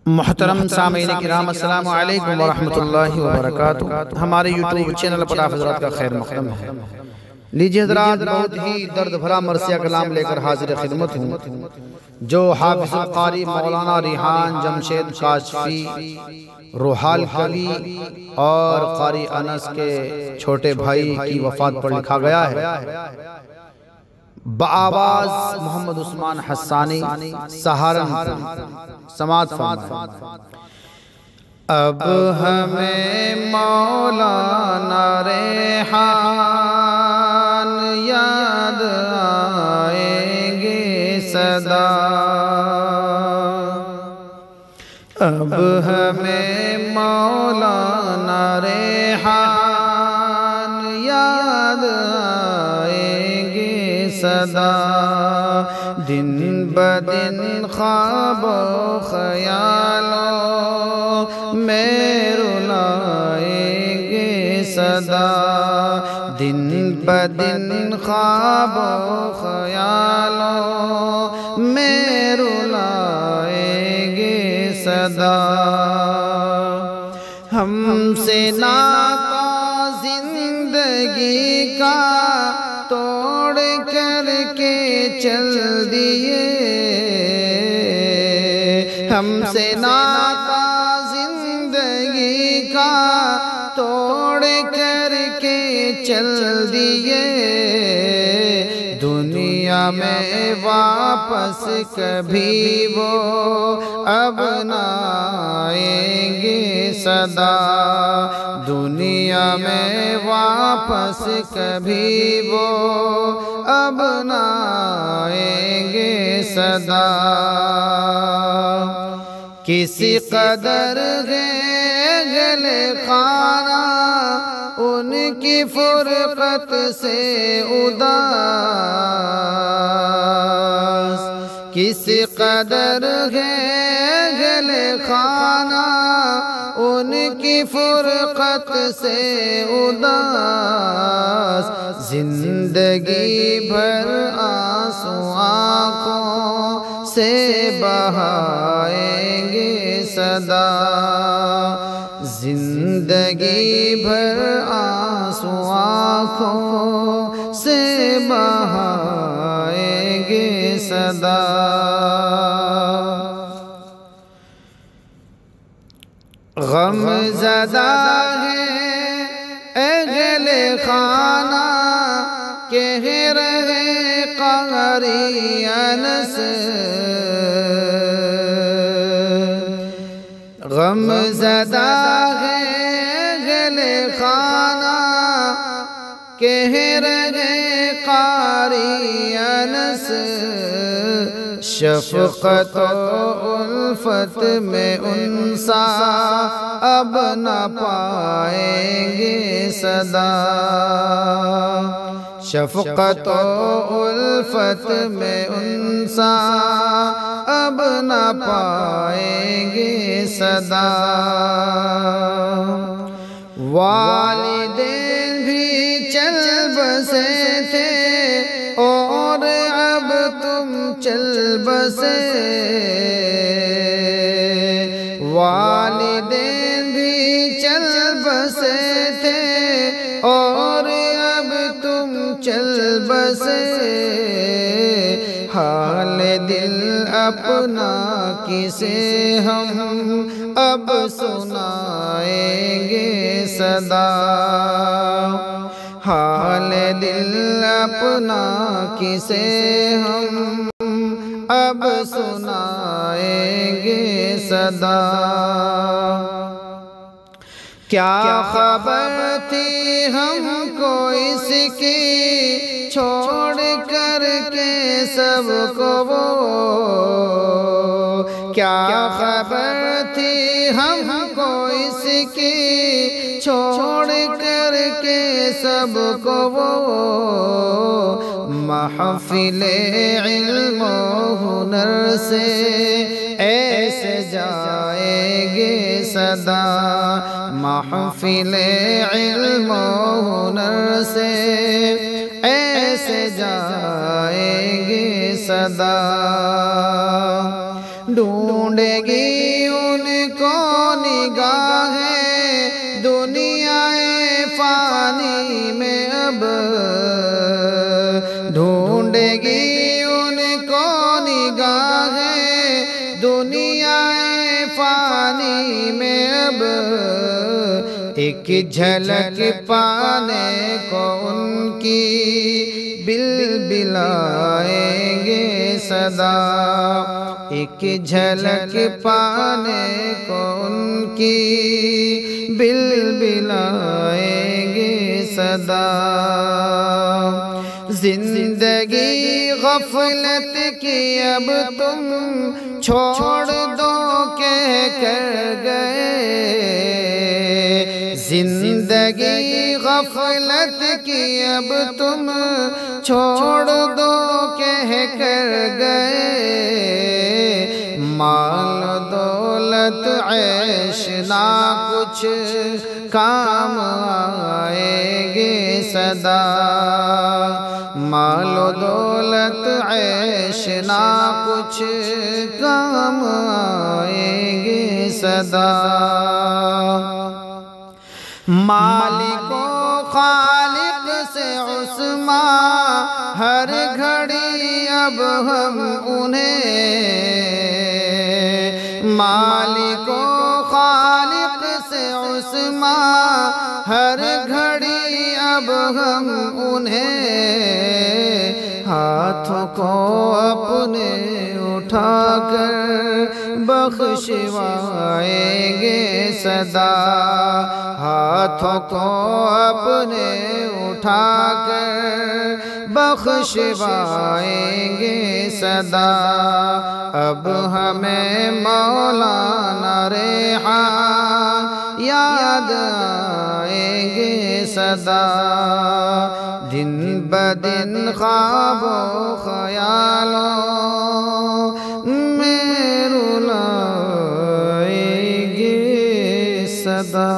محترم سامعین کرام السلام علیکم ورحمۃ اللہ وبرکاتہ۔ ہمارے یوٹیوب چینل پر آپ حضرات کا خیر مقدم ہے۔ لیجیے حضرات، بہت ہی درد بھرا مرثیہ کلام لے کر حاضر خدمت ہوں، جو حافظ القاری مولانا ریحان جمشید کاشفی روحال قوی اور قاری انس کے چھوٹے بھائی کی وفات پر لکھا گیا ہے۔ بآواز محمد عثمان حسانی سہارنپور، سماعت فرمائیں۔ اب ہمیں مولانا ریحان یاد آئیں گے صدا، اب ہمیں مولانا ریحان یاد آئیں گے صدا، دن بدن خواب و خیالوں میں رلائیں گے صدا، دن بدن خواب و خیالوں میں رلائیں گے صدا، ہم سے ناتا زندگی کا توڑ کر کے چل دیے، ہم سے ناتا زندگی کا توڑ کر کے چل دیے، دنیا میں واپس کبھی وہ اب نہ آئیں گے صدا، دنیا میں واپس کبھی وہ اب نہ آئیں گے صدا، کسی قدر ہے گلے خانہ ان کی فرقت سے اداس، کسی قدر ہے گلے خانہ ان کی فرقت سے اداس، زندگی بھر آنسو آنکھوں سے بہائیں گے صدا، زندگی بھر آنسو آنکھوں سے بہائیں گے صدا، غم زدہ ہے اہل خانہ کہہ رہے قاری انس، غم زدہ ہے اہل خانہ کہہ رہے قاری انس، شفقت و الفت میں انسا اب نہ پائیں گے صدا، شفقت و الفت میں انسا اب نہ پائیں گے صدا، والدین بھی چل بسے تھے اور اب تم چل بسے، والدین بھی چل بسے تھے اور اب تم چل بسے، حال دل اپنا کسے ہم اب سنائیں گے صدا، حال دل اپنا کسے ہم اب سنائیں گے صدا، کیا خبر تھی ہم کو اس کی چھوڑ کر کے سب کو وہ، کیا خبر تھی ہم کو اس کی چھوڑ کر کے سب کو وہ، محفل علم و ہنر سے ایسے جائیں گے صدا، محفل علم و ہنر سے ایسے جائیں گے صدا، ڈھونڈے گی ان کو نگاہ دنیا فانی میں اب ڈھونڈے گی ان کو نگاہ دنیا فانی میں اب ایک جھلک پانے کو ان کی بلبلائیں گے صدا ایک جھلک پانے کو ان کی بلبلائیں گے صدا زندگی غفلت کی اب تم چھوڑ دو کہہ کر گئے زندگی غفلت کی اب تم چھوڑ دو کہہ کر گئے مال دولت عیش نہ کچھ کام آئیں گے صدا مال و دولت عیش نہ کچھ کام آئیں گے صدا مالک و خالق سے عصمت ہر گھڑی اب ہم انہیں مالک و خالق سے عصمت ہر گھڑی اب ہم انہیں ہاتھوں کو اپنے اٹھا کر بخشوائیں گے صدا ہاتھوں کو اپنے اٹھا کر بخشوائیں گے صدا اب ہمیں مولانا ریحان یاد آئیں گے صدا دن بدن خواب و خیالوں میں رلائیں گے صدا